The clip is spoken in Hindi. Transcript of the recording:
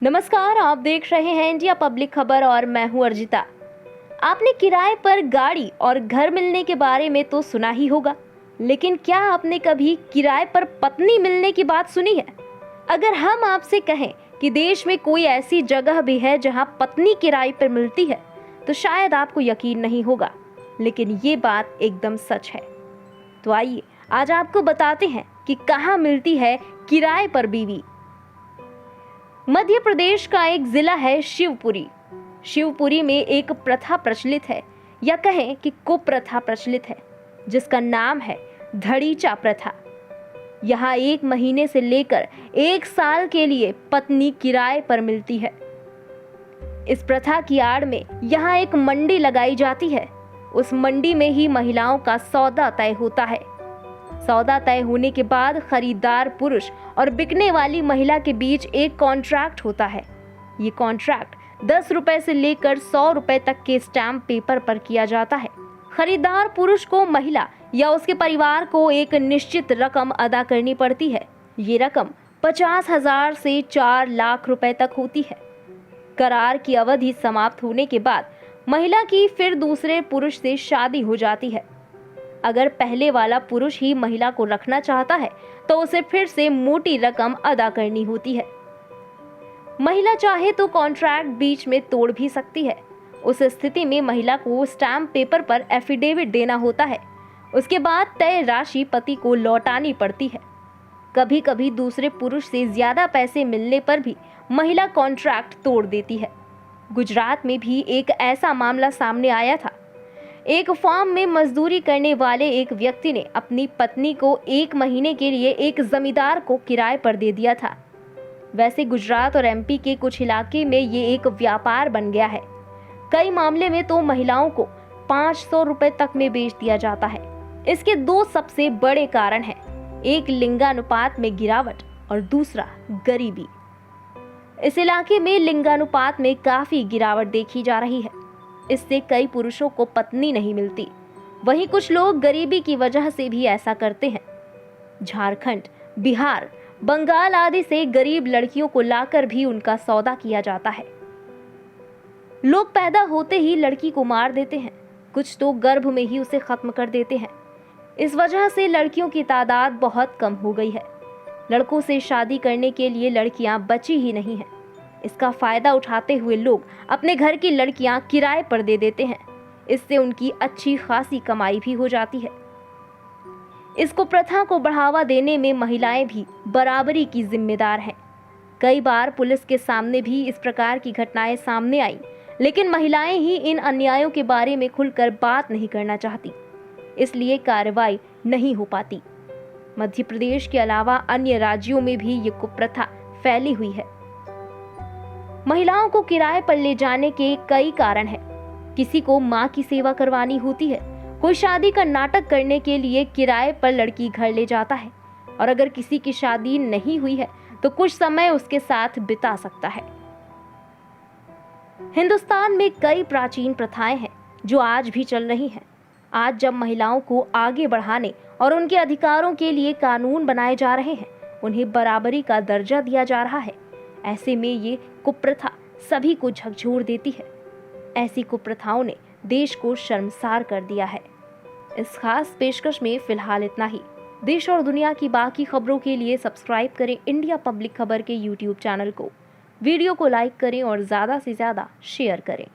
नमस्कार, आप देख रहे हैं इंडिया पब्लिक खबर और मैं हूं अर्जिता। आपने किराए पर गाड़ी और घर मिलने के बारे में तो सुना ही होगा, लेकिन क्या आपने कभी किराए पर पत्नी मिलने की बात सुनी है? अगर हम आपसे कहें कि देश में कोई ऐसी जगह भी है जहां पत्नी किराए पर मिलती है, तो शायद आपको यकीन नहीं होगा, लेकिन ये बात एकदम सच है। तो आइए आज आपको बताते हैं कि कहां मिलती है किराए पर बीवी। मध्य प्रदेश का एक जिला है शिवपुरी। शिवपुरी में एक प्रथा प्रचलित है, या कहें कि कुप्रथा प्रचलित है, जिसका नाम है धड़ीचा प्रथा। यहाँ 1 महीने से लेकर 1 साल के लिए पत्नी किराए पर मिलती है। इस प्रथा की आड़ में यहाँ एक मंडी लगाई जाती है। उस मंडी में ही महिलाओं का सौदा तय होता है। सौदा तय होने के बाद खरीदार पुरुष और बिकने वाली महिला के बीच एक कॉन्ट्रैक्ट होता है। ये कॉन्ट्रैक्ट 10 रुपए से लेकर 100 रुपए तक के स्टैम्प पेपर पर किया जाता है। खरीदार पुरुष को महिला या उसके परिवार को एक निश्चित रकम अदा करनी पड़ती है। ये रकम 50,000 से 4 लाख रुपए तक होती है। करार की अवधि समाप्त होने के बाद महिला की फिर दूसरे पुरुष से शादी हो जाती है। अगर पहले वाला पुरुष ही महिला को रखना चाहता है तो उसे फिर से मोटी रकम अदा करनी होती है। महिला चाहे तो कॉन्ट्रैक्ट बीच में तोड़ भी सकती है। उस स्थिति में महिला को स्टैम्प पेपर पर एफिडेविट देना होता है। उसके बाद तय राशि पति को लौटानी पड़ती है। कभी कभी दूसरे पुरुष से ज्यादा पैसे मिलने पर भी महिला कॉन्ट्रैक्ट तोड़ देती है। गुजरात में भी एक ऐसा मामला सामने आया था। एक फार्म में मजदूरी करने वाले एक व्यक्ति ने अपनी पत्नी को 1 महीने के लिए एक जमींदार को किराए पर दे दिया था। वैसे गुजरात और एमपी के कुछ इलाके में ये एक व्यापार बन गया है। कई मामले में तो महिलाओं को 500 रुपए तक में बेच दिया जाता है। इसके 2 सबसे बड़े कारण हैं, एक लिंगानुपात में गिरावट और दूसरा गरीबी। इस इलाके में लिंगानुपात में काफी गिरावट देखी जा रही है। इससे कई पुरुषों को पत्नी नहीं मिलती। वहीं कुछ लोग गरीबी की वजह से भी ऐसा करते हैं। झारखंड, बिहार, बंगाल आदि से गरीब लड़कियों को लाकर भी उनका सौदा किया जाता है। लोग पैदा होते ही लड़की को मार देते हैं, कुछ तो गर्भ में ही उसे खत्म कर देते हैं। इस वजह से लड़कियों की तादाद बहुत कम हो गई है। लड़कों से शादी करने के लिए लड़कियां बची ही नहीं हैं। इसका फायदा उठाते हुए लोग अपने घर की लड़कियां किराए पर दे देते हैं। इससे उनकी अच्छी खासी कमाई भी हो जाती है। इसको प्रथा को बढ़ावा देने में महिलाएं भी बराबरी की जिम्मेदार हैं। कई बार पुलिस के सामने भी इस प्रकार की घटनाएं सामने आई, लेकिन महिलाएं ही इन अन्यायों के बारे में खुलकर बात नहीं करना चाहती, इसलिए कार्रवाई नहीं हो पाती। मध्य प्रदेश के अलावा अन्य राज्यों में भी ये कुप्रथा फैली हुई है। महिलाओं को किराए पर ले जाने के कई कारण हैं। किसी को माँ की सेवा करवानी होती है, कोई शादी का नाटक करने के लिए किराए पर लड़की घर ले जाता है, और अगर किसी की शादी नहीं हुई है तो कुछ समय उसके साथ बिता सकता है। हिंदुस्तान में कई प्राचीन प्रथाएं हैं जो आज भी चल रही हैं। आज जब महिलाओं को आगे बढ़ाने और उनके अधिकारों के लिए कानून बनाए जा रहे हैं, उन्हें बराबरी का दर्जा दिया जा रहा है, ऐसे में ये कुप्रथा सभी को झकझोर देती है। ऐसी कुप्रथाओं ने देश को शर्मसार कर दिया है। इस खास पेशकश में फिलहाल इतना ही। देश और दुनिया की बाकी खबरों के लिए सब्सक्राइब करें इंडिया पब्लिक खबर के YouTube चैनल को। वीडियो को लाइक करें और ज़्यादा से ज़्यादा शेयर करें।